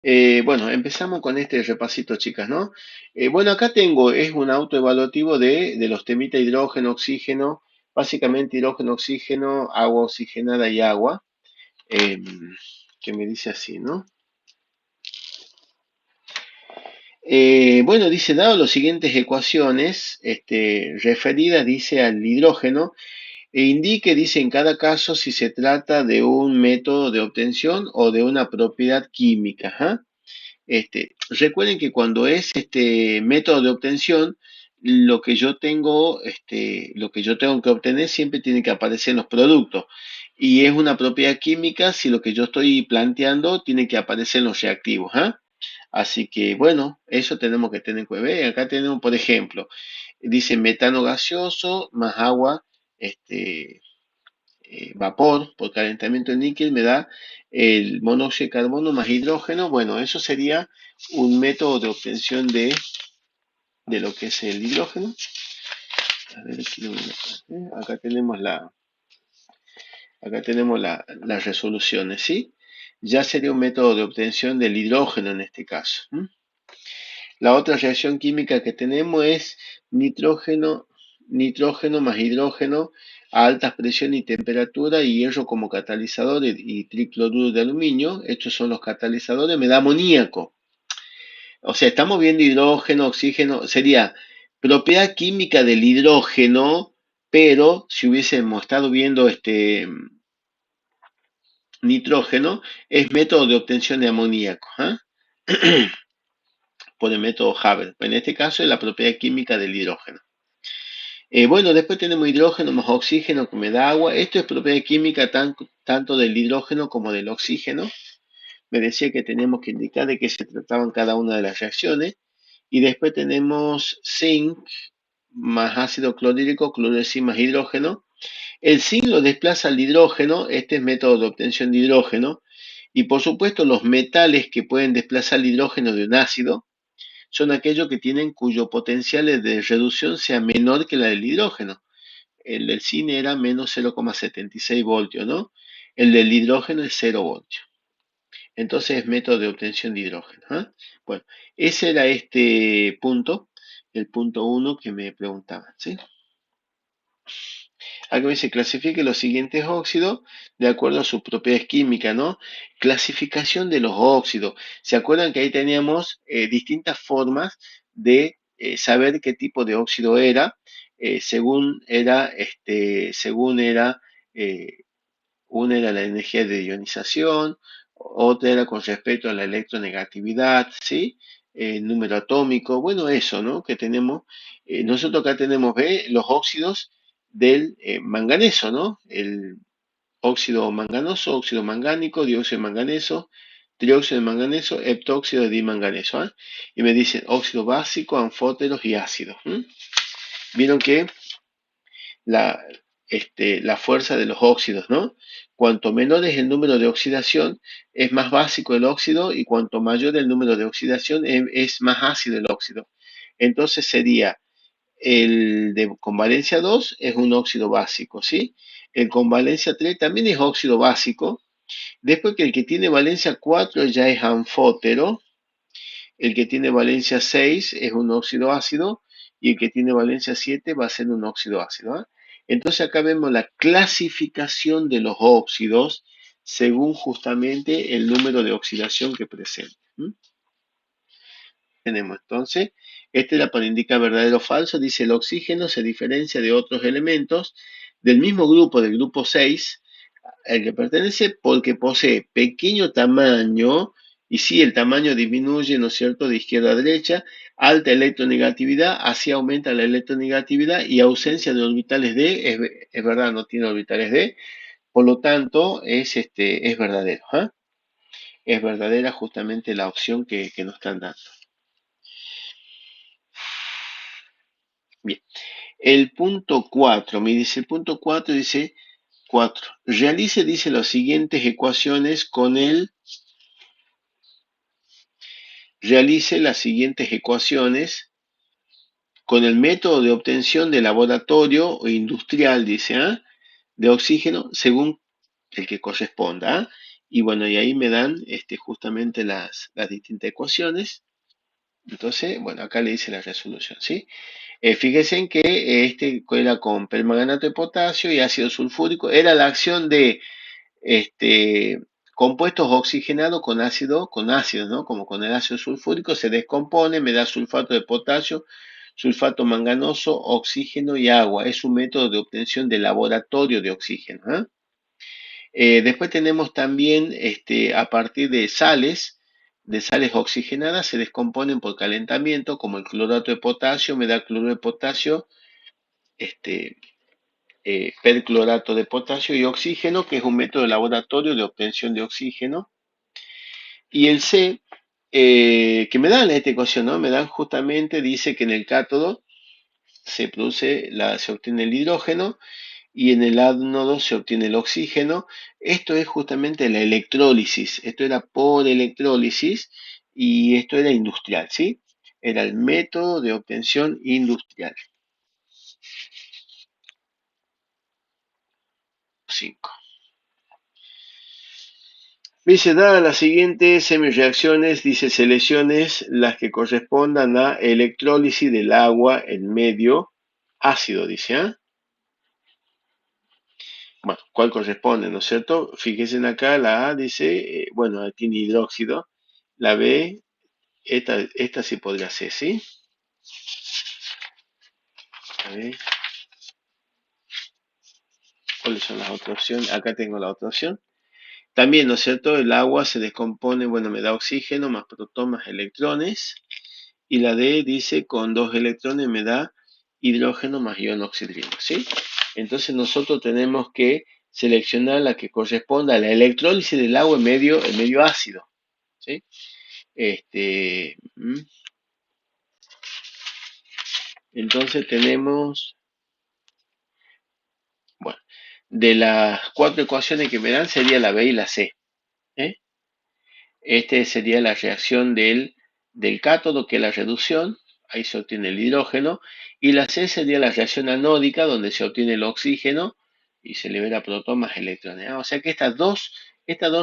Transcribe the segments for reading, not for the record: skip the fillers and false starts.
Bueno, empezamos con este repasito, chicas, ¿no? Bueno, acá tengo, es un autoevaluativo de los temitas hidrógeno, oxígeno, básicamente hidrógeno, oxígeno, agua oxigenada y agua, em, que me dice así, ¿no? Bueno, dice, dado las siguientes ecuaciones, referidas, dice, al hidrógeno, e indique, dice, en cada caso si se trata de un método de obtención o de una propiedad química, ¿ah? Recuerden que cuando es este método de obtención, lo que yo tengo que obtener siempre tiene que aparecer en los productos. Y es una propiedad química si lo que yo estoy planteando tiene que aparecer en los reactivos, ¿ah? Así que, bueno, eso tenemos que tener en cuenta. Acá tenemos, por ejemplo, dice metano gaseoso más agua, este, vapor por calentamiento de níquel me da el monóxido de carbono más hidrógeno. Bueno, eso sería un método de obtención de lo que es el hidrógeno. A ver, acá tenemos las resoluciones, ¿sí? Ya sería un método de obtención del hidrógeno en este caso. La otra reacción química que tenemos es nitrógeno, nitrógeno más hidrógeno a altas presiones y temperatura y hierro como catalizador y tricloruro de aluminio. Estos son los catalizadores, me da amoníaco. O sea, estamos viendo hidrógeno, oxígeno, sería propiedad química del hidrógeno, pero si hubiésemos estado viendo nitrógeno, es método de obtención de amoníaco, ¿ah? Por el método Haber. En este caso es la propiedad química del hidrógeno. Bueno, después tenemos hidrógeno más oxígeno que me da agua. Esto es propiedad química tanto del hidrógeno como del oxígeno. Me decía que teníamos que indicar de qué se trataban cada una de las reacciones. Y después tenemos zinc más ácido clorhídrico, cloruro de zinc más hidrógeno. El zinc lo desplaza al hidrógeno. Este es método de obtención de hidrógeno. Y por supuesto los metales que pueden desplazar el hidrógeno de un ácido son aquellos que tienen cuyo potencial de reducción sea menor que la del hidrógeno. El del zinc era menos 0,76 voltios, ¿no? El del hidrógeno es 0 voltios. Entonces es método de obtención de hidrógeno, ¿ah? Bueno, ese era este punto, el punto uno que me preguntaban, ¿sí? Acá me dice, clasifique los siguientes óxidos de acuerdo a sus propiedades químicas, ¿no? Clasificación de los óxidos. ¿Se acuerdan que ahí teníamos distintas formas de saber qué tipo de óxido era? Según era, eh, una era la energía de ionización, otra era con respecto a la electronegatividad, ¿sí? Número atómico, bueno, eso, ¿no? Que tenemos, nosotros acá tenemos, ¿ve? Los óxidos del manganeso, ¿no? El óxido manganoso, óxido mangánico, dióxido de manganeso, trióxido de manganeso, heptóxido de dimanganeso, ¿ah? Y me dicen óxido básico, anfóteros y ácidos. Vieron que la, la fuerza de los óxidos, ¿no? Cuanto menor es el número de oxidación, es más básico el óxido y cuanto mayor el número de oxidación, es más ácido el óxido. Entonces sería el de con valencia 2 es un óxido básico, ¿sí? El con valencia 3 también es óxido básico. Después que el que tiene valencia 4 ya es anfótero. El que tiene valencia 6 es un óxido ácido y el que tiene valencia 7 va a ser un óxido ácido, ¿ah? Entonces acá vemos la clasificación de los óxidos según justamente el número de oxidación que presenta. Tenemos entonces, esta era para indicar verdadero o falso, dice el oxígeno se diferencia de otros elementos del mismo grupo, del grupo 6 al que pertenece, porque posee pequeño tamaño, y si el tamaño disminuye, ¿no es cierto?, de izquierda a derecha, alta electronegatividad, así aumenta la electronegatividad y ausencia de orbitales D, es verdad, no tiene orbitales D, por lo tanto, es verdadero, ¿ah? Es verdadera justamente la opción que nos están dando. Bien, el punto 4, me dice, el punto 4 dice 4. Realice, dice, las siguientes ecuaciones con el Realice las siguientes ecuaciones con el método de obtención de laboratorio o industrial, dice, ¿ah? De oxígeno según el que corresponda, ¿ah? Y bueno, y ahí me dan justamente las distintas ecuaciones. Entonces, bueno, acá le dice la resolución, ¿sí? Fíjense en que era con permanganato de potasio y ácido sulfúrico. Era la acción de este, compuestos oxigenados con ácido, ¿no? Como con el ácido sulfúrico se descompone, me da sulfato de potasio, sulfato manganoso, oxígeno y agua. Es un método de obtención de laboratorio de oxígeno, ¿eh? Después tenemos también, a partir de sales oxigenadas, se descomponen por calentamiento, como el clorato de potasio, me da cloruro de potasio, este, perclorato de potasio y oxígeno, que es un método de laboratorio de obtención de oxígeno. Y el C, que me dan esta ecuación, ¿no? Me dan justamente, dice que en el cátodo se obtiene el hidrógeno y en el ánodo se obtiene el oxígeno. Esto es justamente la electrólisis. Esto era por electrólisis y esto era industrial, ¿sí? Era el método de obtención industrial. 5. Dice, dadas las siguientes semireacciones, dice, selecciones las que correspondan a electrólisis del agua en medio ácido, dice, ¿ah? Bueno, ¿cuál corresponde, no es cierto? Fíjense en acá, la A dice, bueno, tiene hidróxido, la B, esta sí podría ser, ¿sí? A ver, ¿cuáles son las otras opciones? Acá tengo la otra opción. También, ¿no es cierto? El agua se descompone, bueno, me da oxígeno, más protón, más electrones. Y la D dice, con 2 electrones me da hidrógeno más ion oxidrino, ¿sí? Entonces nosotros tenemos que seleccionar la que corresponda a la electrólisis del agua en medio ácido, ¿sí? Entonces tenemos, bueno, de las 4 ecuaciones que me dan sería la B y la C, ¿eh? Este sería la reacción del cátodo, que es la reducción, ahí se obtiene el hidrógeno, y la C sería la reacción anódica, donde se obtiene el oxígeno y se libera protón más electrones. O sea que estas dos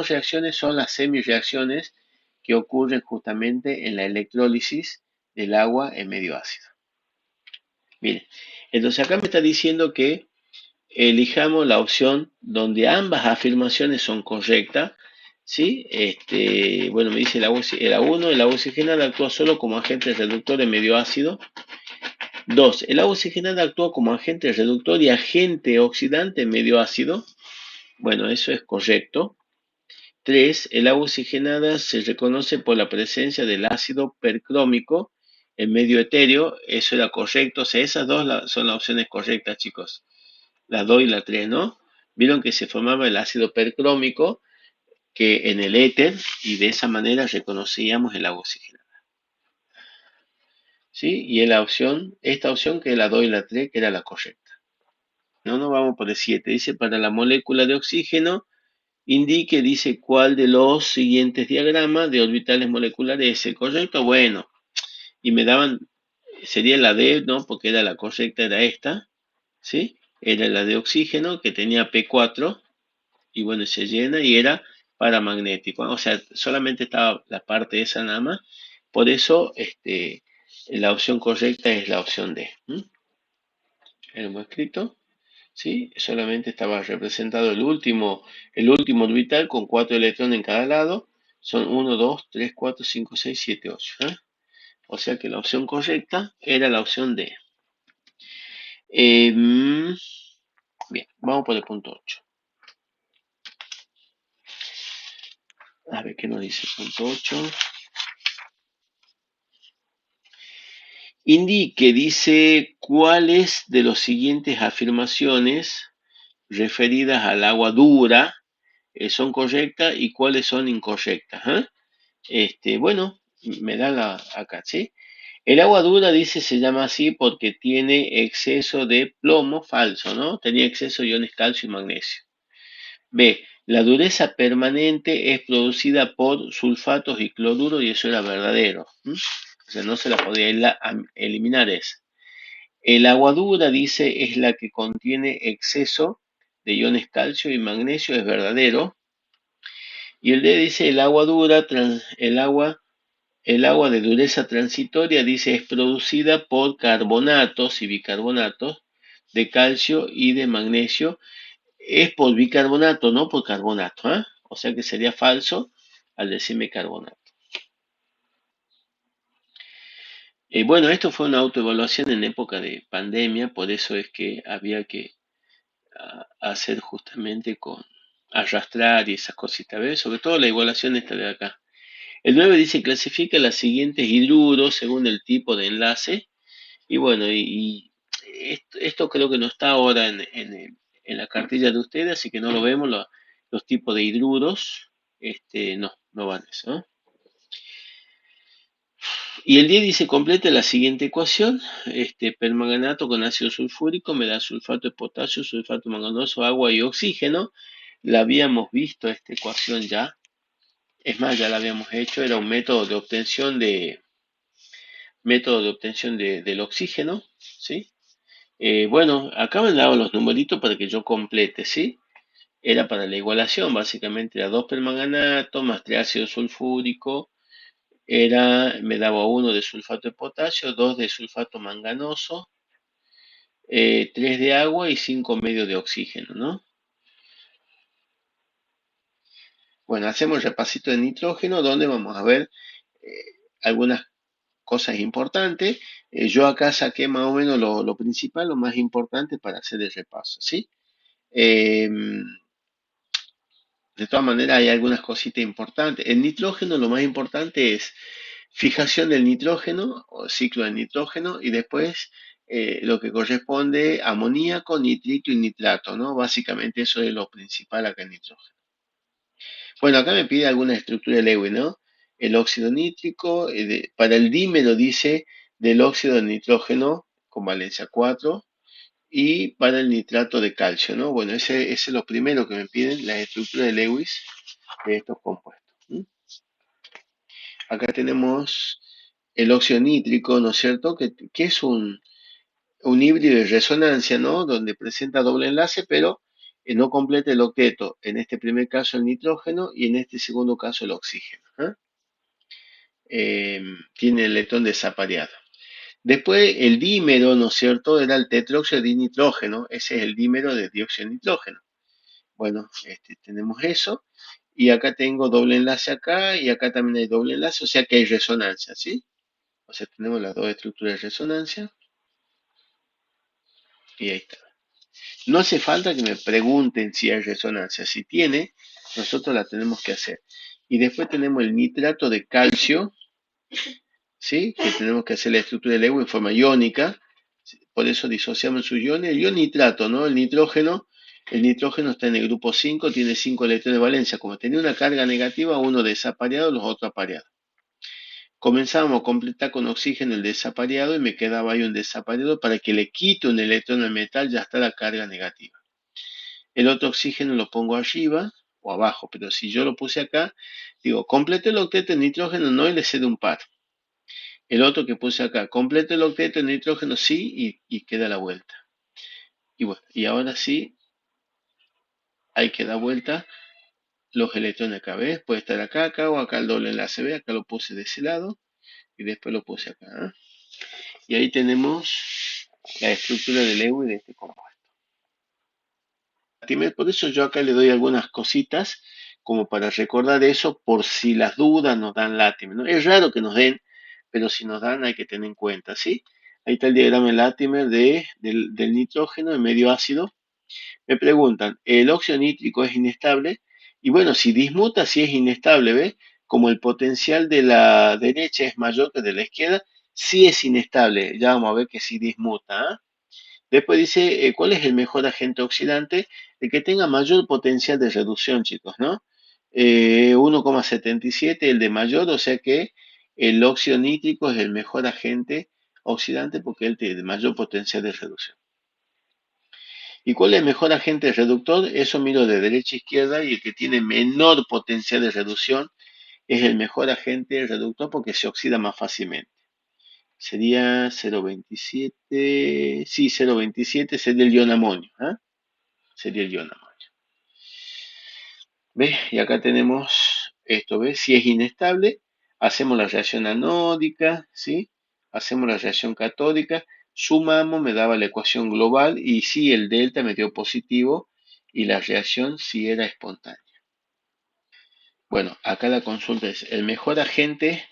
reacciones son las semireacciones que ocurren justamente en la electrólisis del agua en medio ácido. Miren, entonces acá me está diciendo que elijamos la opción donde ambas afirmaciones son correctas, ¿sí? Bueno, me dice el A1, el agua oxigenada actúa solo como agente reductor en medio ácido. 2, el agua oxigenada actúa como agente reductor y agente oxidante en medio ácido. Bueno, eso es correcto. 3, el agua oxigenada se reconoce por la presencia del ácido percrómico en medio etéreo. Eso era correcto. O sea, esas dos son las opciones correctas, chicos. La 2 y la 3, ¿no? Vieron que se formaba el ácido percrómico que en el éter y de esa manera reconocíamos el agua oxigenada. ¿Sí? Y en esta opción que es la 2 y la 3, que era la correcta. No nos vamos por el 7. Dice, para la molécula de oxígeno, dice cuál de los siguientes diagramas de orbitales moleculares es el correcto. Bueno, y me daban, sería la D, ¿no? Porque era la correcta, era esta, ¿sí? Era la de oxígeno, que tenía P4, y bueno, se llena y era paramagnético, ¿no? O sea, solamente estaba la parte esa nada más. Por eso, la opción correcta es la opción D. Hemos escrito, ¿sí? Solamente estaba representado el último orbital con 4 electrones en cada lado. Son 1, 2, 3, 4, 5, 6, 7, 8. O sea que la opción correcta era la opción D. Bien, vamos por el punto 8. A ver qué nos dice el punto 8. Dice cuáles de las siguientes afirmaciones referidas al agua dura son correctas y cuáles son incorrectas. Bueno, me da acá, ¿sí? El agua dura, dice, se llama así porque tiene exceso de plomo, falso, ¿no? Tenía exceso de iones calcio y magnesio. B, la dureza permanente es producida por sulfatos y cloruro y eso era verdadero. O sea, no se la podía eliminar esa. El agua dura, dice, es la que contiene exceso de iones calcio y magnesio, es verdadero. Y el D dice el agua dura, el agua de dureza transitoria, dice, es producida por carbonatos y bicarbonatos de calcio y de magnesio. Es por bicarbonato, no por carbonato, ¿ah? O sea que sería falso al decirme carbonato. Bueno, esto fue una autoevaluación en época de pandemia, por eso es que había que hacer justamente con arrastrar y esas cositas, ¿ves? Sobre todo la igualación esta de acá. El 9 dice clasifica las siguientes hidruros según el tipo de enlace. Y bueno, esto creo que no está ahora en la cartilla de ustedes, así que no lo vemos, los tipos de hidruros, no van eso, ¿no? Y el 10 dice, complete la siguiente ecuación, permanganato con ácido sulfúrico me da sulfato de potasio, sulfato manganoso, agua y oxígeno. La habíamos visto esta ecuación ya, es más, ya la habíamos hecho, era un método de obtención del oxígeno, ¿sí? Bueno, acá me han dado los numeritos para que yo complete, ¿sí? Era para la igualación, básicamente era 2 permanganato más 3 ácido sulfúrico, me daba uno de sulfato de potasio, 2 de sulfato manganoso, 3 de agua y 5 medio de oxígeno, ¿no? Bueno, hacemos el repasito de nitrógeno, donde vamos a ver eh, algunas cosas importantes. Yo acá saqué más o menos lo principal, lo más importante para hacer el repaso, ¿sí? Eh, de todas maneras, hay algunas cositas importantes. El nitrógeno, lo más importante es fijación del nitrógeno o ciclo del nitrógeno y después lo que corresponde amoníaco, nitrito y nitrato, ¿no? Básicamente eso es lo principal acá en nitrógeno. Bueno, acá me pide alguna estructura de Lewis, ¿no? El óxido nítrico, para el dímero dice del óxido de nitrógeno con valencia 4 y para el nitrato de calcio, ¿no? Bueno, ese es lo primero que me piden, la estructura de Lewis de estos compuestos. Acá tenemos el óxido nítrico, ¿no es cierto? Que es un híbrido de resonancia, ¿no? Donde presenta doble enlace, pero no completa el octeto. En este primer caso el nitrógeno y en este segundo caso el oxígeno. ¿Ah? Tiene el electrón desapareado. Después el dímero, ¿no es cierto? Era el tetróxido de nitrógeno. Ese es el dímero de dióxido de nitrógeno. Bueno, tenemos eso. Y acá tengo doble enlace acá y acá también hay doble enlace, o sea que hay resonancia, ¿sí? O sea, tenemos las dos estructuras de resonancia y ahí está. No hace falta que me pregunten si hay resonancia. Si tiene, nosotros la tenemos que hacer. Y después tenemos el nitrato de calcio, ¿sí? Que tenemos que hacer la estructura del Lewis en forma iónica. Por eso disociamos sus iones. El ion nitrato, ¿no? El nitrógeno está en el grupo 5, tiene 5 electrones de valencia. Como tenía una carga negativa, uno desapareado, los otros apareados. Comenzábamos a completar con oxígeno el desapareado y me quedaba ahí un desapareado para que le quite un electrón al metal, ya está la carga negativa. El otro oxígeno lo pongo arriba o abajo, pero si yo lo puse acá, digo, complete el octeto de nitrógeno no y le cede un par. El otro que puse acá, complete el octeto de nitrógeno sí y queda la vuelta. Y bueno, y ahora sí hay que dar vuelta los electrones acá, ¿ves? Puede estar acá o acá el doble enlace, ¿ves? Acá lo puse de ese lado y después lo puse acá. ¿Eh? Y ahí tenemos la estructura de Lewis de este compuesto. Por eso yo acá le doy algunas cositas como para recordar eso por si las dudas nos dan Latimer, ¿no? Es raro que nos den, pero si nos dan hay que tener en cuenta, ¿sí? Ahí está el diagrama de Latimer del nitrógeno en medio ácido. Me preguntan, ¿el óxido nítrico es inestable? Y bueno, si dismuta, sí es inestable, ¿ves? Como el potencial de la derecha es mayor que de la izquierda, sí es inestable. Ya vamos a ver que sí dismuta. ¿Ah? Después dice, ¿cuál es el mejor agente oxidante? El que tenga mayor potencial de reducción, chicos, ¿no? 1,77 el de mayor, o sea que el óxido nítrico es el mejor agente oxidante porque él tiene mayor potencial de reducción. ¿Y cuál es el mejor agente reductor? Eso miro de derecha a izquierda y el que tiene menor potencial de reducción es el mejor agente reductor porque se oxida más fácilmente. Sería 0,27, sí, 0,27 sería el ion amonio, ¿eh? Sería el ion amonio. ¿Ves? Y acá tenemos esto, ¿ves? Si es inestable, hacemos la reacción anódica, ¿sí? Hacemos la reacción catódica, sumamos, me daba la ecuación global y sí, el delta me dio positivo y la reacción sí era espontánea. Bueno, acá la consulta es, el mejor agente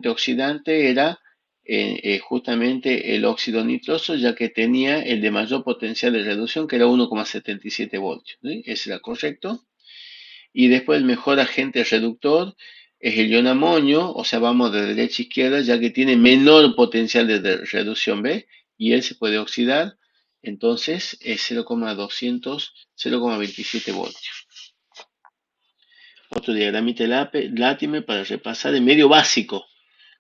oxidante era justamente el óxido nitroso, ya que tenía el de mayor potencial de reducción, que era 1,77 voltios, ¿sí? Ese era correcto. Y después el mejor agente reductor es el ion amonio, o sea, vamos de derecha a izquierda, ya que tiene menor potencial de reducción, ¿ve? Y él se puede oxidar, entonces es 0,27 voltios. Otro diagramita Latimer para repasar el medio básico.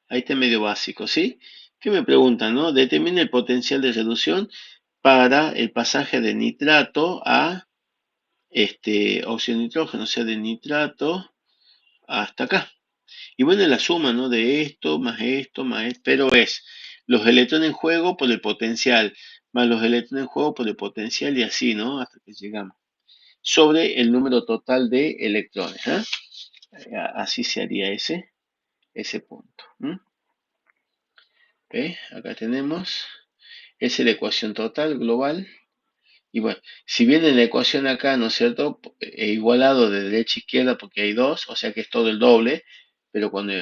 Ahí está el medio básico, ¿sí? ¿Qué me preguntan, no? Determina el potencial de reducción para el pasaje de nitrato a óxido de nitrógeno, o sea, de nitrato hasta acá. Y bueno, la suma, ¿no? De esto, más esto, pero es los electrones en juego por el potencial, más los electrones en juego por el potencial y así, ¿no? Hasta que llegamos. Sobre el número total de electrones, ¿ah? Así se haría ese punto. ¿Ve? Acá tenemos, esa es la ecuación total global. Y bueno, si bien en la ecuación acá, ¿no es cierto? He igualado de derecha a izquierda porque hay dos, o sea que es todo el doble, pero cuando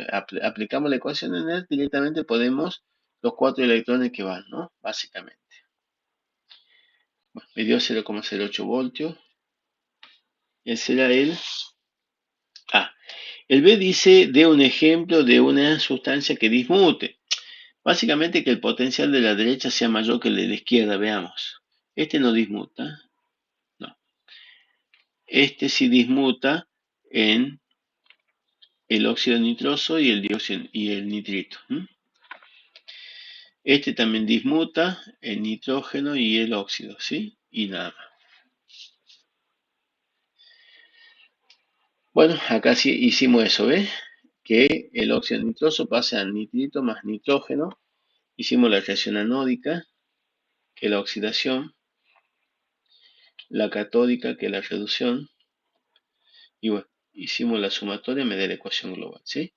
aplicamos la ecuación en él, directamente podemos los cuatro electrones que van, ¿no? Básicamente. Bueno, me dio 0,08 voltios. Ese era el A. El B dice, de un ejemplo de una sustancia que dismute. Básicamente que el potencial de la derecha sea mayor que el de la izquierda, veamos. Este no dismuta, no. Este sí dismuta en el óxido nitroso y el dióxido y el nitrito. Este también dismuta el nitrógeno y el óxido, ¿sí? Y nada más. Bueno, acá sí hicimos eso, ¿ves? Que el óxido nitroso pasa al nitrito más nitrógeno. Hicimos la reacción anódica, que es la oxidación, la catódica, que es la reducción, y bueno, hicimos la sumatoria, me da la ecuación global, ¿sí?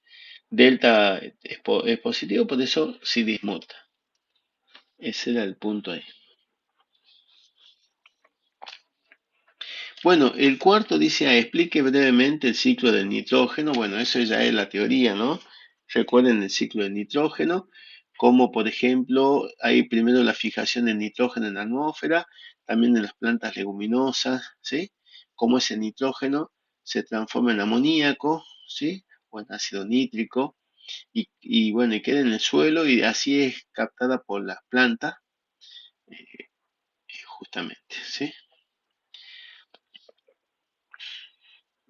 Delta es positivo, por eso sí dismuta. Ese era el punto ahí. Bueno, el cuarto dice, explique brevemente el ciclo del nitrógeno. Bueno, eso ya es la teoría, ¿no? Recuerden el ciclo del nitrógeno, como por ejemplo hay primero la fijación del nitrógeno en la atmósfera, también en las plantas leguminosas, ¿sí? Cómo ese nitrógeno se transforma en amoníaco, ¿sí? O en ácido nítrico, y bueno, y queda en el suelo y así es captada por las plantas, justamente, ¿sí?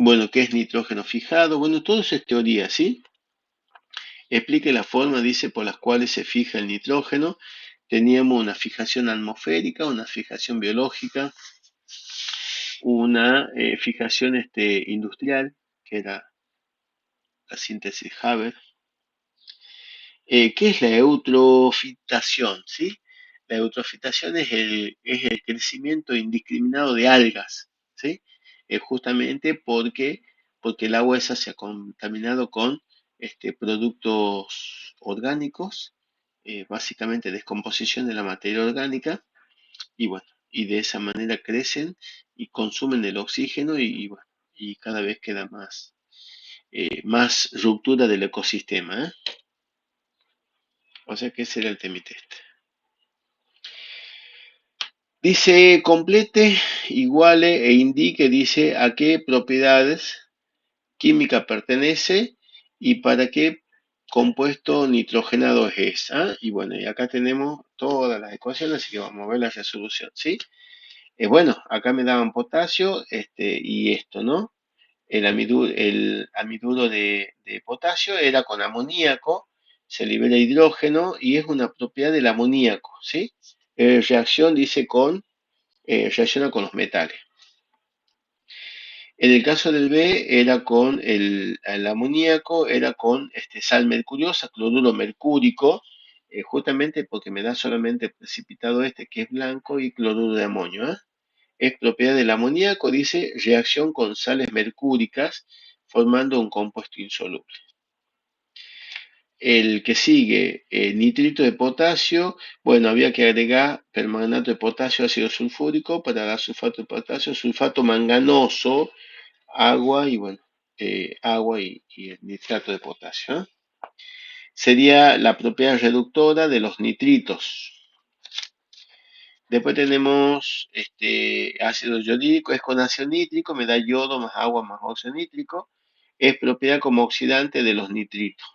Bueno, ¿qué es nitrógeno fijado? Bueno, todo eso es teoría, ¿sí? Explique la forma, dice, por las cuales se fija el nitrógeno. Teníamos una fijación atmosférica, una fijación biológica, una fijación industrial, que era la síntesis Haber. ¿Qué es la eutrofitación? ¿Sí? La eutrofitación es el crecimiento indiscriminado de algas, ¿sí? Justamente porque el agua esa se ha contaminado con productos orgánicos, básicamente descomposición de la materia orgánica, y bueno, y de esa manera crecen y consumen el oxígeno bueno, y cada vez queda más ruptura del ecosistema, ¿eh? O sea que ese era el temite este. Dice complete, iguale e indique, dice a qué propiedades químicas pertenece y para qué compuesto nitrogenado es. ¿Ah? Y bueno, y acá tenemos todas las ecuaciones, así que vamos a ver la resolución, ¿sí? Bueno, acá me daban potasio y esto, ¿no? El amiduro de potasio era con amoníaco, se libera hidrógeno y es una propiedad del amoníaco, ¿sí? Reacción dice reacciona con los metales. En el caso del B era con el amoníaco, era con sal mercuriosa, cloruro mercúrico, justamente porque me da solamente precipitado que es blanco y cloruro de amonio, ¿eh? es propiedad del amoníaco, dice reacción con sales mercúricas formando un compuesto insoluble. El que sigue, nitrito de potasio, bueno, había que agregar permanganato de potasio, ácido sulfúrico para dar sulfato de potasio, sulfato manganoso, agua y bueno, agua y el nitrato de potasio, ¿eh? Sería la propiedad reductora de los nitritos. Después tenemos ácido yodídico, es con ácido nítrico, me da yodo más agua más óxido nítrico. Es propiedad como oxidante de los nitritos.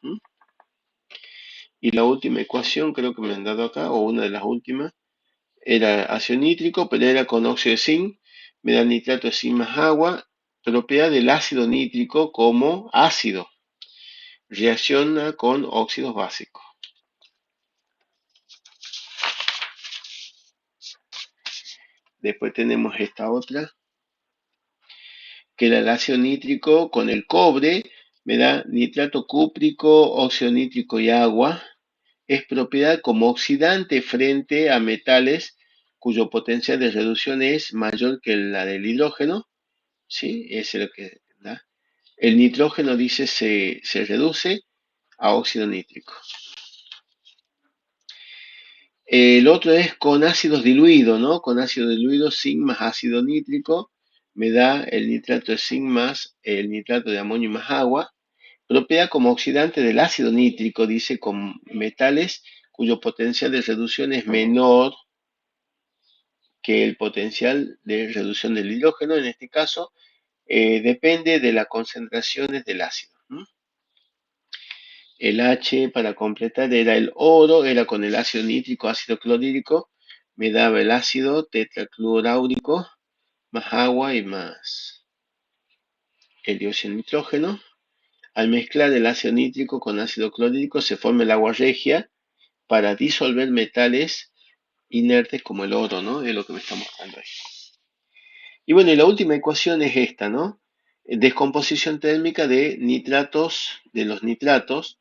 Y la última ecuación, creo que me han dado acá, o una de las últimas, era ácido nítrico, pero era con óxido de zinc, me da nitrato de zinc más agua, propiedad del ácido nítrico como ácido, reacciona con óxidos básicos. Después tenemos esta otra, que era el ácido nítrico con el cobre, me da nitrato cúprico, óxido nítrico y agua. Es propiedad como oxidante frente a metales cuyo potencial de reducción es mayor que la del hidrógeno. ¿Sí? Ese es lo que da. El nitrógeno, dice, se reduce a óxido nítrico. El otro es con ácidos diluidos, ¿no? Con ácido diluido, zinc más ácido nítrico, me da el nitrato de zinc más el nitrato de amonio más agua. Propiedad como oxidante del ácido nítrico, dice, con metales cuyo potencial de reducción es menor que el potencial de reducción del hidrógeno. En este caso, depende de las concentraciones del ácido. El H para completar era el oro, era con el ácido nítrico, ácido clorhídrico, me daba el ácido tetracluoráurico, más agua y más el dióxido de nitrógeno. Al mezclar el ácido nítrico con ácido clorhídrico se forma el agua regia para disolver metales inertes como el oro, ¿no? Es lo que me está mostrando ahí. Y bueno, y la última ecuación es esta, ¿no? Descomposición térmica de nitratos, de los nitratos.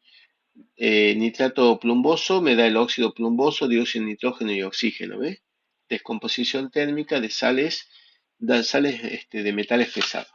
Nitrato plumboso me da el óxido plumboso, dióxido de nitrógeno y oxígeno, ¿ves? Descomposición térmica de sales, de metales pesados.